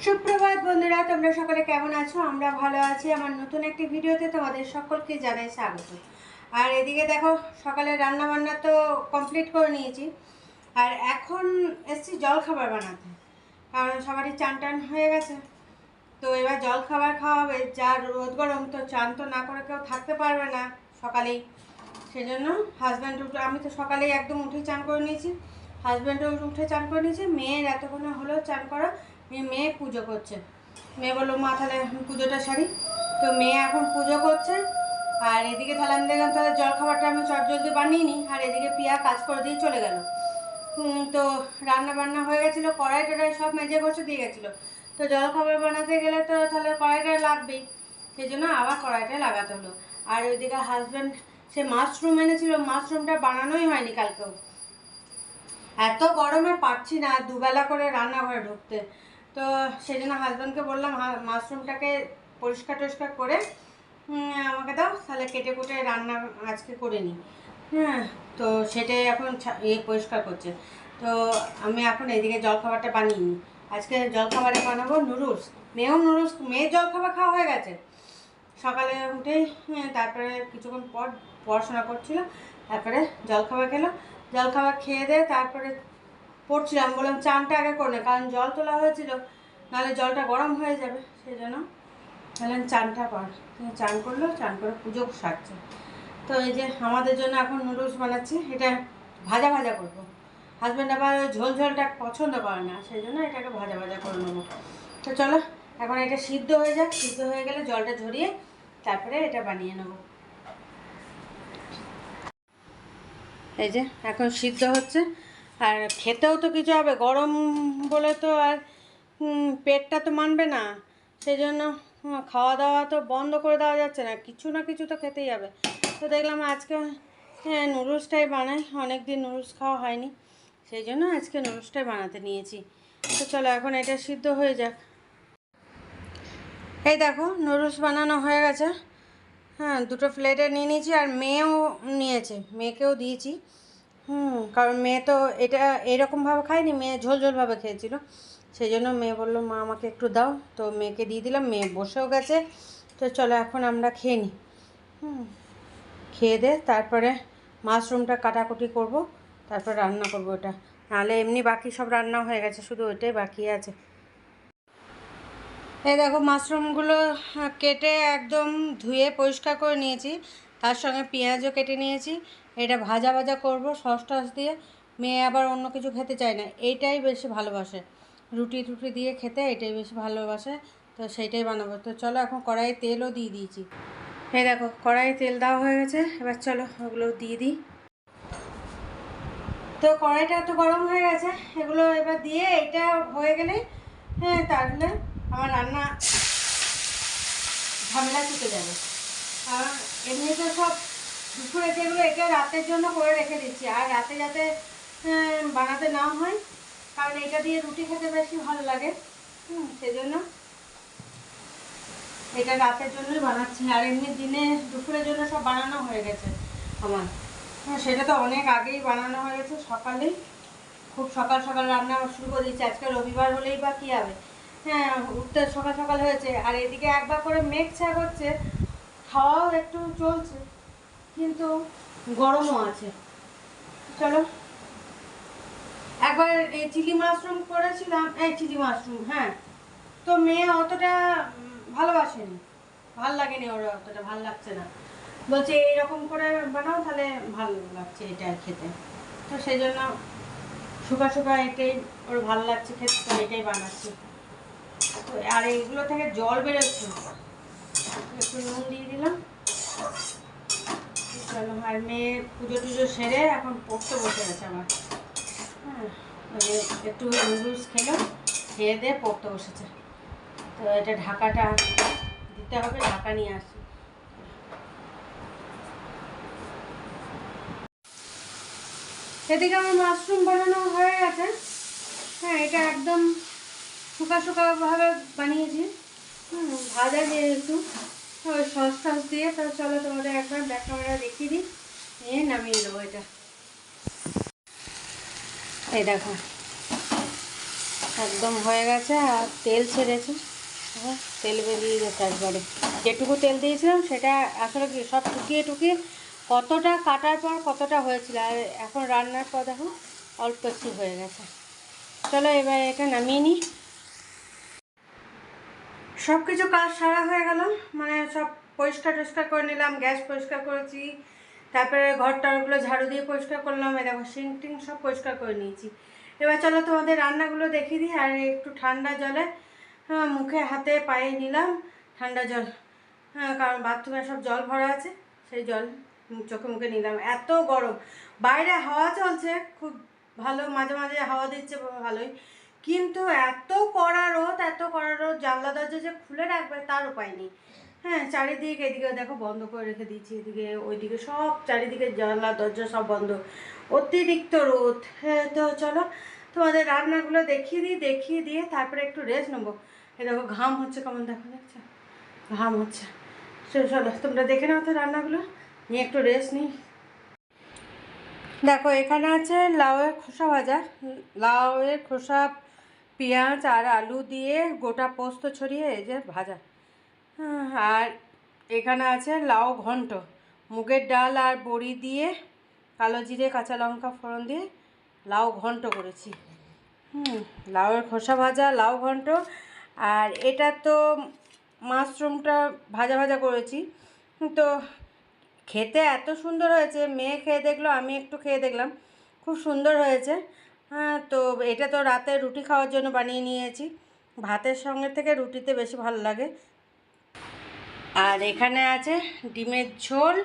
সুপ্রভাত বন্ধুরা, তোমরা সকলে কেমন আছো? আমরা ভালো আছি। আমার নতুন একটি ভিডিওতে তোমাদের সকলকে জানাই স্বাগত। আর এদিকে দেখো, সকালে রান্না বান্না তো কমপ্লিট করে নিয়েছি, আর এখন এসছি জল খাবার বানাতে, কারণ সবারই চান টান হয়ে গেছে। তো এবার জল খাবার খাওয়া হবে, যা রোদ গরম, তো চান তো না করে কেউ থাকতে পারবে না সকালেই। সেই জন্য হাজব্যান্ড আমি তো সকালেই একদম উঠে চান করে নিয়েছি, হাজব্যান্ডও উঠে চান করে নিয়েছি। মেয়ের এতক্ষণে হলো চান করা, মেয়ে পুজো করছে। মেয়ে বললো মা তাহলে পুজোটা সারি, তো মেয়ে এখন পুজো করছে। আর এদিকে তাহলে আমি দেখলাম তাহলে জল খাবারটা আমি চটজলদি বানিয়ে নিই, আর এদিকে পিয়া কাজ করে দিয়ে চলে গেল। তো রান্না বান্না হয়ে গেছিলো, কড়াই টড়াই সব মেজে বসে দিয়ে গেছিলো। তো জল খাবার বানাতে গেলে তো তাহলে কড়াইটা লাগবেই, সেই জন্য আবার কড়াইটা লাগাতে হলো। আর ওইদিকে হাজব্যান্ড সে মাশরুম এনেছিল, মাশরুমটা বানানোই হয়নি কালকেও। এত গরমে পারছি না দুবেলা করে রান্নাঘরে ঢুকতে, তো সেই জন্য হাজব্যান্ডকে বললাম মাশরুমটাকে পরিষ্কার টরিষ্কার করে আমাকে দাও, তাহলে কেটে কুটে রান্না আজকে করে নিই। হ্যাঁ, তো সেটাই এখন পরিষ্কার করছে। তো আমি এখন এদিকে জলখাবারটা বানিয়ে নিই। আজকে জলখাবারে বানাবো নুডলস। মেয়ের জলখাবার খাওয়া হয়ে গেছে সকালে উঠেই। তারপরে কিছুক্ষণ পর পড়াশোনা করছিল, তারপরে জলখাবার খেলো। জলখাবার খেয়ে দিয়ে তারপরে পড়ছিলাম, বললাম চানটা আগে করে নে, কারণ জল তোলা হয়েছিল, নাহলে জলটা গরম হয়ে যাবে। সেই জন্য বললাম চানটা কর। চান করলো, চান করে পুজো সারছে। তো এই যে আমাদের জন্য এখন নুডলস বানাচ্ছি, এটা ভাজা ভাজা করবো। হাজব্যান্ড আবার ওই ঝোল ঝোলটা পছন্দ করে না, সেই জন্য এটাকে ভাজা ভাজা করে নেবো। তো চলো এখন এটা সিদ্ধ হয়ে যাক, সিদ্ধ হয়ে গেলে জলটা ঝরিয়ে তারপরে এটা বানিয়ে নেব। এই যে এখন সিদ্ধ হচ্ছে, আর খেতেও তো কিছু হবে, গরম বলে তো আর পেটটা তো মানবে না। সেই জন্য খাওয়া দাওয়া তো বন্ধ করে দেওয়া যাচ্ছে না, কিছু না কিছু তো খেতেই হবে। তো দেখলাম আজকে নুডলসটাই বানাই, অনেক দিন নুডলস খাওয়া হয়নি, সেই জন্য আজকে নুডলসটাই বানাতে নিয়েছি। তো চলো এখন এটা সিদ্ধ হয়ে যাক। এই দেখো নুডলস বানানো হয়ে গেছে। হ্যাঁ, দুটো প্লেটে নিয়ে নিয়েছি, আর মেয়েও নিয়েছে, মেয়েকেও দিয়েছি। কারণ মেয়ে তো এটা এরকমভাবে খায়নি, মেয়ে ঝোল ঝোলভাবে খেয়েছিল, সেই জন্য মেয়ে বললো মা আমাকে একটু দাও, তো মেয়েকে দিয়ে দিলাম, মেয়ে বসেও গেছে। তো চলো এখন আমরা খেয়ে নিই। খেয়ে দে তারপরে মাশরুমটা কাটাকুটি করব, তারপর রান্না করব ওটা, নাহলে এমনি বাকি সব রান্না হয়ে গেছে, শুধু ওইটাই বাকি আছে। এই দেখো মাশরুমগুলো কেটে একদম ধুয়ে পরিষ্কার করে নিয়েছি, তার সঙ্গে পেঁয়াজও কেটে নিয়েছি। এটা ভাজা ভাজা করব সস টস দিয়ে। মেয়ে আবার অন্য কিছু খেতে চায় না, এইটাই বেশি ভালোবাসে, রুটি টুটি দিয়ে খেতে এটাই বেশি ভালোবাসে, তো সেইটাই বানাবো। তো চলো এখন কড়াইয়ে তেলও দিয়ে দিয়েছি। এই দেখো কড়াইয়ে তেল দেওয়া হয়ে গেছে, এবার চলো ওগুলো দিয়ে দিই। তো কড়াইটা তো গরম হয়ে গেছে, এগুলো এবার দিয়ে এটা হয়ে গেলে তাহলে আমার রান্না ঝামেলা ছুটে যাবে। কারণ এমনিতে সব দুপুরে যেগুলো এটা রাতের জন্য করে রেখে দিচ্ছি, আর রাতে যাতে বানাতে না হয়, কারণ এটা দিয়ে রুটি খেতে বেশি ভালো লাগে। সেজন্য এটা রাতের জন্যই বানাচ্ছি, আর এমনি দিনে দুপুরের জন্য সব বানানো হয়ে গেছে আমার। সেটা তো অনেক আগেই বানানো হয়ে গেছে, সকালেই খুব সকাল সকাল রান্না শুরু করে দিচ্ছি। আজকে রবিবার হলেই বা কী হবে, উঠতে সকাল সকাল হয়েছে। আর এদিকে একবার করে মেঘ ছা করছে, খাওয়াও একটু চলছে, কিন্তু গরমও আছে। চলো একবার এই চিলি মাশরুম করেছিলাম, চিলি মাশরুম, হ্যাঁ, তো মেয়ে অতটা ভালোবাসেনি, ভাল লাগেনি, ওর অতটা ভাল লাগছে না, বলছে এইরকম করে বানাও তাহলে ভালো লাগছে এটা খেতে। তো সেই জন্য শুকা শুকা এটাই ওর ভালো লাগছে খেতে, তো এটাই বানাচ্ছি। তো আর এইগুলো থেকে জল বেরোচ্ছে, একটু নুন দিয়ে দিলাম। চলো, আর মেয়ে পুজো টুজো সেরে এখন পড়তে বসে গেছে আমার। একটু নুডলস খেলো, খেয়ে দিয়ে পড়তে বসেছে। তো এটা ঢাকাটা দিতে হবে, ঢাকা নিয়ে আসি। এদিকে আমার মাশরুম বানানো হয়ে গেছে। হ্যাঁ, এটা একদম শুকা শুকাভাবে বানিয়েছি, ভাজা দিয়ে একটু ওই সস টস দিয়ে। তো চলো তোমাদের একবার ব্যাক ক্যামেরা দেখিয়ে দিই, নিয়ে নামিয়ে দেবো এটা। এই দেখো একদম হয়ে গেছে আর তেল ছেড়েছে। তেল বেরিয়ে গেছে একবারে। যেটুকু তেল দিয়েছিলাম সেটা আসলে কি সব টুকিয়ে টুকিয়ে কতটা কাটার পর কতটা হয়েছিল, আর এখন রান্নার পর দেখো অল্প একটু হয়ে গেছে। চলো এবার এটা নামিয়ে নিই। সব কিছু কাজ সারা হয়ে গেল, মানে সব পরিষ্কার টরিষ্কার করে নিলাম, গ্যাস পরিষ্কার করেছি, তারপরে ঘরটারগুলো ঝাড়ু দিয়ে পরিষ্কার করলাম, দেখো সিঙ্ক টিঙ্ক সব পরিষ্কার করে নিয়েছি। এবার চলো তোমাদের রান্নাগুলো দেখিয়ে দিই। আর একটু ঠান্ডা জলে মুখে হাতে পায়ে নিলাম ঠান্ডা জল, কারণ বাথরুমে সব জল ভরা আছে, সেই জল চোখে মুখে নিলাম। এত গরম, বাইরে হাওয়া চলছে খুব ভালো, মাঝে মাঝে হাওয়া দিচ্ছে ভালোই, কিন্তু এত কড়া রোদ, এত কড়া রোদ, জানলা দরজা যে খুলে রাখবে তার উপায় নেই। চারিদিকে এদিকে দেখো বন্ধ করে রেখে দিয়েছি, এদিকে ওইদিকে সব চারিদিকে জানলা দরজা সব বন্ধ, অতিরিক্ত রোদ। তো চলো তোমাদের রান্নাগুলো দেখিয়ে দিয়ে তারপরে একটু রেস্ট নেবো। এ দেখো ঘাম হচ্ছে কেমন, দেখো দেখছো ঘাম হচ্ছে। চলো তোমরা দেখে নাও তো রান্নাগুলো, নিয়ে একটু রেস্ট নিই। দেখো এখানে আছে লাউয়ের খোসা ভাজা, লাউয়ের খোসা পেঁয়াজ আর আলু দিয়ে গোটা পোস্ত ছড়িয়ে এই যে ভাজা। আর এখানে আছে লাউ ঘন্ট, মুগের ডাল আর বড়ি দিয়ে কালো জিরে কাঁচা লঙ্কা ফোড়ন দিয়ে লাউ ঘন্ট করেছি। লাউয়ের খোসা ভাজা, লাউ ঘন্ট। আর এটা তো মাশরুমটা ভাজা ভাজা করেছি। তো খেতে এত সুন্দর হয়েছে, মেয়ে খেয়ে দেখলো, আমি একটু খেয়ে দেখলাম, খুব সুন্দর হয়েছে। তো এটা তো রাতে রুটি খাওয়ার জন্য বানিয়ে নিয়েছি, ভাতের সঙ্গে থেকে রুটিতে বেশি ভালো লাগে। আর এখানে আছে ডিমের ঝোল,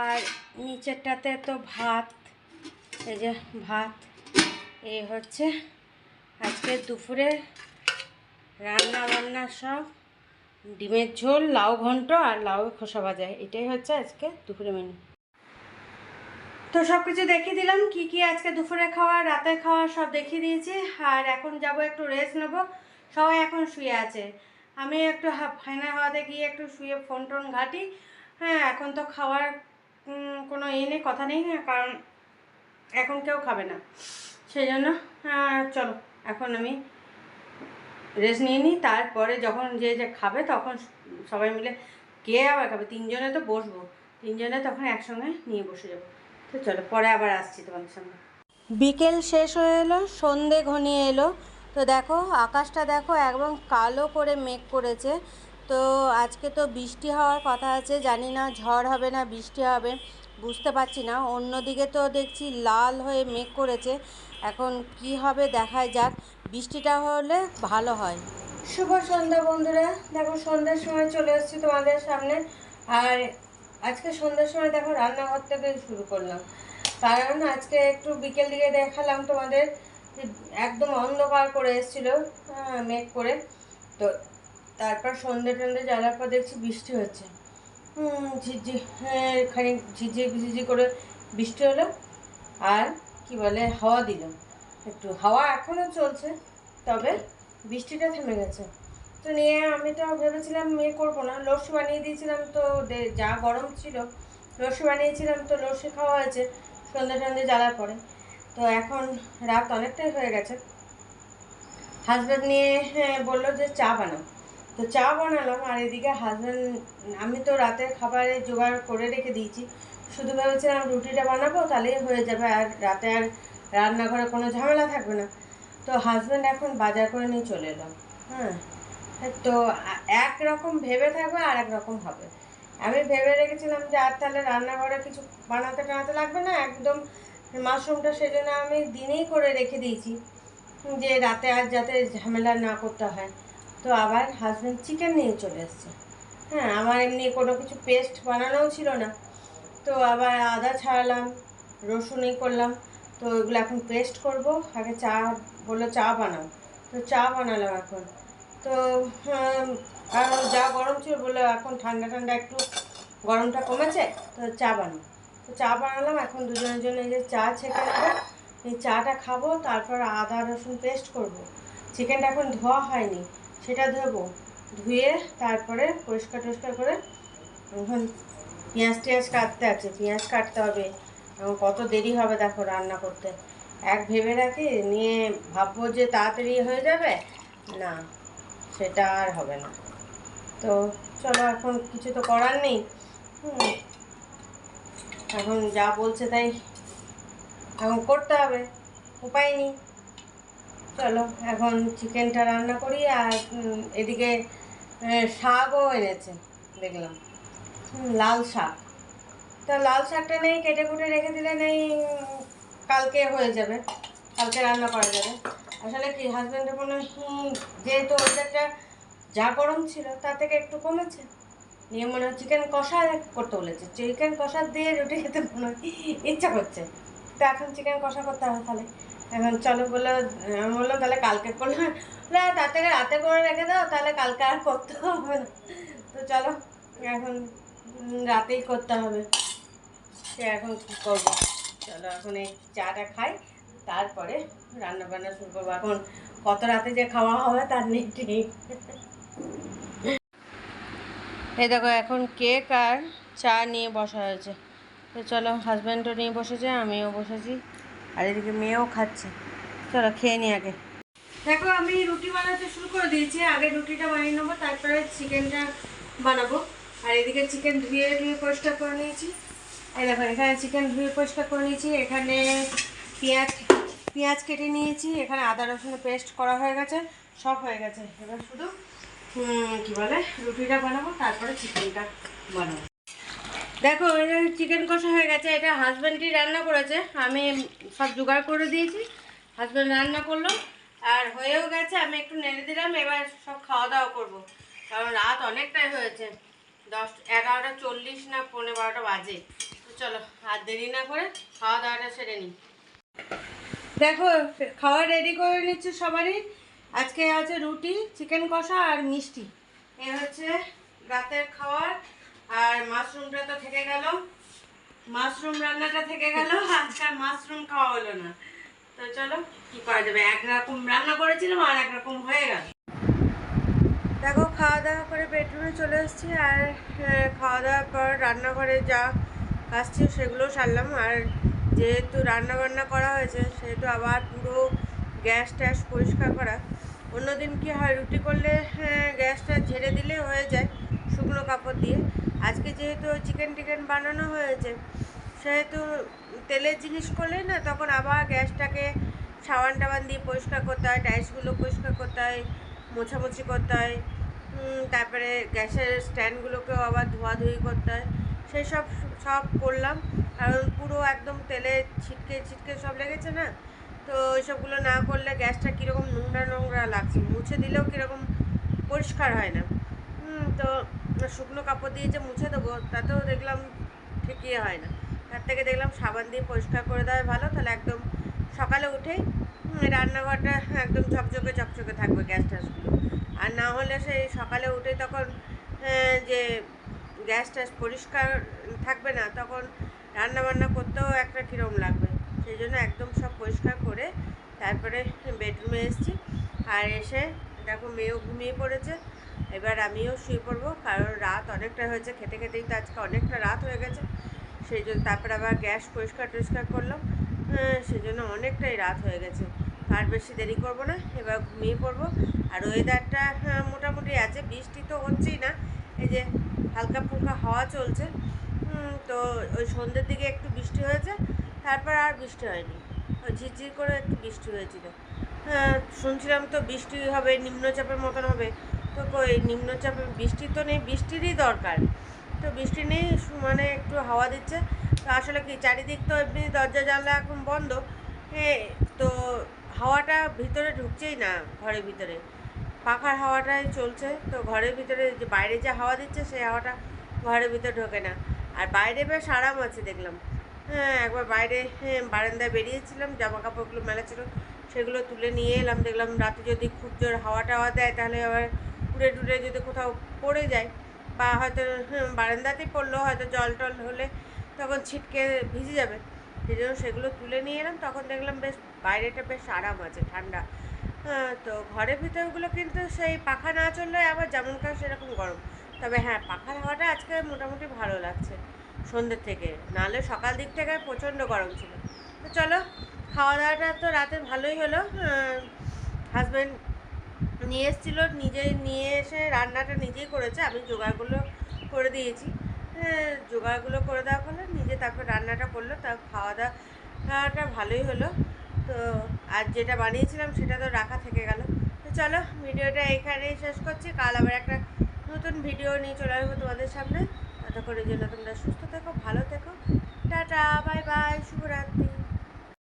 আর নিচেরটাতে তো ভাত, এই যে ভাত। এই হচ্ছে আজকে দুপুরে রান্না বান্না সব, ডিমের ঝোল, লাউ ঘন্ট আর লাউ খোসা ভাজা, এটাই হচ্ছে আজকে দুপুরে মেনু। তো সব কিছু দেখিয়ে দিলাম, কি কি আজকে দুপুরে খাওয়া রাতে খাওয়া সব দেখিয়ে দিয়েছি। আর এখন যাব একটু রেস্ট নেব, সবাই এখন শুয়ে আছে, আমি একটু ফাইনাল হওয়াতে গিয়ে একটু শুয়ে ফোন টোন ঘাঁটি। এখন তো খাওয়ার কোনো নেই, কথা নেই, কারণ এখন কেউ খাবে না, সেই জন্য চলো এখন আমি রেস্ট নিয়ে নিই। তারপরে যখন যে যে খাবে তখন সবাই মিলে, কে আবার খাবে, তিনজনে তো বসবো, তিনজনে তখন একসঙ্গে নিয়ে বসে যাবো। তো চলো পরে আবার আসছি তোমাদের সঙ্গে। বিকেল শেষ হয়ে এলো, সন্ধে ঘনিয়ে এলো। তো দেখো আকাশটা দেখো একদম কালো করে মেঘ করেছে। তো আজকে তো বৃষ্টি হওয়ার কথা আছে, জানি না ঝড় হবে না বৃষ্টি হবে, বুঝতে পারছি না। অন্যদিকে তো দেখছি লাল হয়ে মেঘ করেছে, এখন কি হবে দেখাই যাক, বৃষ্টিটা হলে ভালো হয়। শুভ সন্ধ্যা বন্ধুরা, দেখো সন্ধ্যার সময় চলে এসেছি তোমাদের সামনে। আর আজকে সন্ধ্যার সময় দেখো রান্নাঘর থেকে শুরু করলাম, কারণ আজকে একটু বিকেল দিকে দেখালাম তোমাদের একদম অন্ধকার করে এসেছিলো, মেঘ করে। তো তারপর সন্ধ্যে টন্ধে জ্বালার পর দেখছি বৃষ্টি হচ্ছে, খানিক ঝিঝি করে বৃষ্টি হলো। আর কি বলে হাওয়া দিল, একটু হাওয়া এখনও চলছে, তবে বৃষ্টিটা থেমে গেছে। তো নিয়ে আমি তো ভেবেছিলাম করবো না, লস্যি বানিয়ে দিয়েছিলাম, তো যা গরম ছিল লস্যি বানিয়েছিলাম, তো লস্যি খাওয়া হয়েছে সন্ধ্যে টন্ধে জ্বালার পরে। তো এখন রাত অনেকটাই হয়ে গেছে, হাজব্যান্ড নিয়ে বললো যে চা বানাও, তো চা বানালাম। আর এদিকে হাজব্যান্ড, আমি তো রাতের খাবারে জোগাড় করে রেখে দিয়েছি, শুধু ভেবেছিলাম রুটিটা বানাবো তাহলেই হয়ে যাবে, আর রাতে আর রান্নাঘরে কোনো ঝামেলা থাকবে না। তো হাজব্যান্ড এখন বাজার করে নিয়ে চলে এলো। তো একরকম ভেবে থাকবে আর একরকম হবে। আমি ভেবে রেখেছিলাম যে আর তাহলে রান্নাঘরে কিছু বানাতে টানাতে লাগবে না, একদম মাশরুমটা সেজন্য আমি দিনেই করে রেখে দিয়েছি, যে রাতে আর যাতে ঝামেলা না করতে হয়। তো আবার হাজব্যান্ড চিকেন নিয়ে চলে এসছে। আমার এমনি কোনো কিছু পেস্ট বানানোও ছিল না, তো আবার আদা ছাড়ালাম, রসুনই করলাম, তো এগুলো এখন পেস্ট করব। আগে চা বললো চা বানাও, তো চা বানালাম এখন। তো আর যা গরম ছিল বললো এখন ঠান্ডা ঠান্ডা একটু গরমটা কমেছে, তো চা বানাও। তো চা বানালাম, এখন দুজনের জন্য এই যে চা ছেঁকে নেবো, এই চাটা খাবো, তারপর আদা রসুন পেস্ট করব। চিকেনটা এখন ধোয়া হয়নি, সেটা ধোবো, ধুয়ে তারপরে পরিষ্কার টরিষ্কার করে এখন পেঁয়াজ টিয়াজ কাটতে আছে, পেঁয়াজ কাটতে হবে, এবং কত দেরি হবে দেখো রান্না করতে। এক ভেবে রাখি, নিয়ে ভাববো যে তাড়াতাড়ি হয়ে যাবে, না সেটা আর হবে না। তো চলো, এখন কিছু তো করার নেই। এখন যা বলছে তাই এখন করতে হবে, উপায় নেই। চলো এখন চিকেনটা রান্না করি। আর এদিকে শাকও এনেছে দেখলাম, লাল শাক। তা লাল শাকটা নেই, কেটে কুটে রেখে দিলে নেই কালকে হয়ে যাবে, কালকে রান্না করা যাবে। আসলে কি হাজব্যান্ডের মনে যেহেতু ওয়েদারটা যা গরম ছিল তা থেকে একটু কমেছে, নিয়ে মনে হয় চিকেন কষা করতে বলেছে। চিকেন কষা দিয়ে রুটি খেতে মনে হয় ইচ্ছা করছে। তো এখন চিকেন কষা করতে হবে তাহলে। এখন চলো বললো, আমি বললাম তাহলে কালকে করলে তার থেকে রাতে করে রেখে দাও, তাহলে কালকে আর করতে হবে না। তো চলো এখন রাতেই করতে হবে, সে এখন কী করবো। চলো এখন এই চাটা খাই, তারপরে রান্না বান্না শুরু করবো। এখন কত রাতে যে খাওয়া হবে তার নেই ঠিক। এই দেখো এখন কেক আর চা নিয়ে বসা হয়েছে। তো চলো, হাজব্যান্ডও নিয়ে বসেছে, আমিও বসেছি, আর এদিকে মেয়েও খাচ্ছে। চলো খেয়ে নিই আগে। দেখো আমি রুটি বানাতে শুরু করে দিয়েছি, আগে রুটিটা বানিয়ে নেবো, তারপরে চিকেনটা বানাবো। আর এদিকে চিকেন ধুয়ে পরিষ্কার করে নিয়েছি। এই দেখো এখানে চিকেন ধুয়ে পরিষ্কার করে নিয়েছি, এখানে পেঁয়াজ কেটে নিয়েছি, এখানে আদা রসুনের পেস্ট করা হয়ে গেছে, সব হয়ে গেছে। এবার শুধু কি বলে রুটিটা বানাবো, তারপরে চিকেনটা বানাবো। দেখো এটা চিকেন কষা হয়ে গেছে, এটা হাজব্যান্ডই রান্না করেছে, আমি সব জোগাড় করে দিয়েছি, হাজব্যান্ড রান্না করলো আর হয়েও গেছে। আমি একটু নেড়ে দিলাম, এবার সব খাওয়া দাওয়া করবো, কারণ রাত অনেকটাই হয়েছে, 11:40 না 11:45 বাজে। তো চলো আর দেরি না করে খাওয়া দাওয়াটা সেরে নিই। দেখো খাওয়া রেডি করে নিচ্ছে সবারই। আজকে আছে রুটি, চিকেন কষা আর মিষ্টি, এ হচ্ছে রাতের খাওয়ার। আর মাশরুমটা তো থেকে গেল, মাশরুম রান্নাটা থেকে গেল, আজকে মাশরুম খাওয়া হলো না। তো চলো কি করা যাবে, একরকম রান্না করেছিলাম আর একরকম হয়ে গেল। দেখো খাওয়া দাওয়া করে বেডরুমে চলে এসেছি, আর খাওয়া দাওয়ার পর রান্নাঘরে যা কাজ ছিল সেগুলো সারলাম। আর যেহেতু রান্না বান্না করা হয়েছে সেহেতু আবার পুরো গ্যাস ট্যাস পরিষ্কার করা। অন্যদিন কি হয়, রুটি করলে গ্যাসটা ঝেড়ে দিলে হয়ে যায় শুকনো কাপড় দিয়ে। আজকে যেহেতু চিকেন টিকেন বানানো হয়েছে সেহেতু তেলের জিনিস করলে না, তখন আবার গ্যাসটাকে সাবান টাবান দিয়ে পরিষ্কার করতে হয়, টাইলসগুলো পরিষ্কার করতে হয়, মোছামুছি করতে হয়, তারপরে গ্যাসের স্ট্যান্ডগুলোকেও আবার ধোয়াধুয়ি করতে হয়। সেই সব করলাম, কারণ পুরো একদম তেলে ছিটকে ছিটকে সব লেগেছে না। তো ওইসবগুলো না করলে গ্যাসটা কীরকম নোংরা নোংরা লাগছে, মুছে দিলেও কীরকম পরিষ্কার হয় না। তো শুকনো কাপড় দিয়ে যে মুছে দেবো তাতেও দেখলাম ঠিকই হয় না, তার থেকে দেখলাম সাবান দিয়ে পরিষ্কার করে দেওয়া ভালো, তাহলে একদম সকালে উঠেই রান্নাঘরটা একদম ঝকঝকে ঝকঝকে থাকবে গ্যাস ট্যাসগুলো। আর না হলে সেই সকালে উঠে তখন যে গ্যাস ট্যাস পরিষ্কার থাকবে না, তখন রান্নাবান্না করতেও একটা কীরকম লাগবে। সেই জন্য একদম সব পরিষ্কার করে তারপরে বেডরুমে এসেছি। আর এসে দেখো মেয়েও ঘুমিয়ে পড়েছে, এবার আমিও শুয়ে পড়বো, কারণ রাত অনেকটা হয়েছে, খেতে খেতেই তো আজকে অনেকটা রাত হয়ে গেছে। সেই জন্য তারপরে আবার গ্যাস পরিষ্কার করলাম, সেই জন্য অনেকটাই রাত হয়ে গেছে। আর বেশি দেরি করব না, এবার ঘুমিয়ে পড়বো। আর ওয়েদারটা মোটামুটি আছে, বৃষ্টি তো হচ্ছেই না, এই যে হালকা ফুলকা হাওয়া চলছে। তো ওই সন্ধ্যের দিকে একটু বৃষ্টি হয়েছে, তারপর আর বৃষ্টি হয়নি, ওই ঝিরঝির করে একটু বৃষ্টি হয়েছিল। শুনছিলাম তো বৃষ্টি হবে, নিম্নচাপের মতন হবে, তো কই নিম্নচাপের বৃষ্টি তো নেই, বৃষ্টিরই দরকার, তো বৃষ্টি নেই, মানে একটু হাওয়া দিচ্ছে। তো আসলে কি চারিদিক তো এমনি দরজা জানলা এখন বন্ধ, তো হাওয়াটা ভিতরে ঢুকছেই না, ঘরের ভিতরে পাখার হাওয়াটাই চলছে, তো ঘরের ভিতরে যে বাইরে যে হাওয়া দিচ্ছে সেই হাওয়াটা ঘরের ভিতরে ঢোকে না। আর বাইরে বেশ আরাম আছে দেখলাম। একবার বাইরে বারান্দায় বেরিয়েছিলাম, জামা কাপড়গুলো মেলা ছিল, সেগুলো তুলে নিয়ে এলাম, দেখলাম রাতে যদি খুব জোর হাওয়া টাওয়া দেয় তাহলে আবার উড়ে টুড়ে যদি কোথাও পড়ে যায়, বা হয়তো বারান্দাতেই পড়লো, হয়তো জল টল হলে তখন ছিটকে ভিজে যাবে, সেই জন্য সেগুলো তুলে নিয়ে এলাম। তখন দেখলাম বেশ বাইরেটা বেশ আরাম আছে, ঠান্ডা। তো ঘরের ভিতরগুলো কিন্তু সেই পাখা না চললে আবার যেমনকার সেরকম গরম। তবে হ্যাঁ, পাখার হাওয়াটা আজকে মোটামুটি ভালো লাগছে সন্ধ্যের থেকে, নাহলে সকাল দিক থেকে প্রচণ্ড গরম ছিল। তো চলো খাওয়া দাওয়াটা তো রাতে ভালোই হলো। হাজব্যান্ড নিয়ে এসেছিলো, নিজেই নিয়ে এসে রান্নাটা নিজেই করেছে, আমি জোগাড়গুলো করে দিয়েছি। জোগাড়গুলো করে দেওয়ার ফলে নিজে তারপর রান্নাটা করলো, তা খাওয়া দাওয়াটা ভালোই হলো। তো আর যেটা বানিয়েছিলাম সেটা তো রাখা থেকে গেল। তো চলো ভিডিওটা এখানেই শেষ করছি, কাল আবার একটা নতুন ভিডিও নিয়ে চলে আসবো তোমাদের সামনে। ততক্ষণের জন্য তোমরা সুস্থ থেকো, ভালো থেকো, টাটা, বাই বাই, শুভরাত্রি।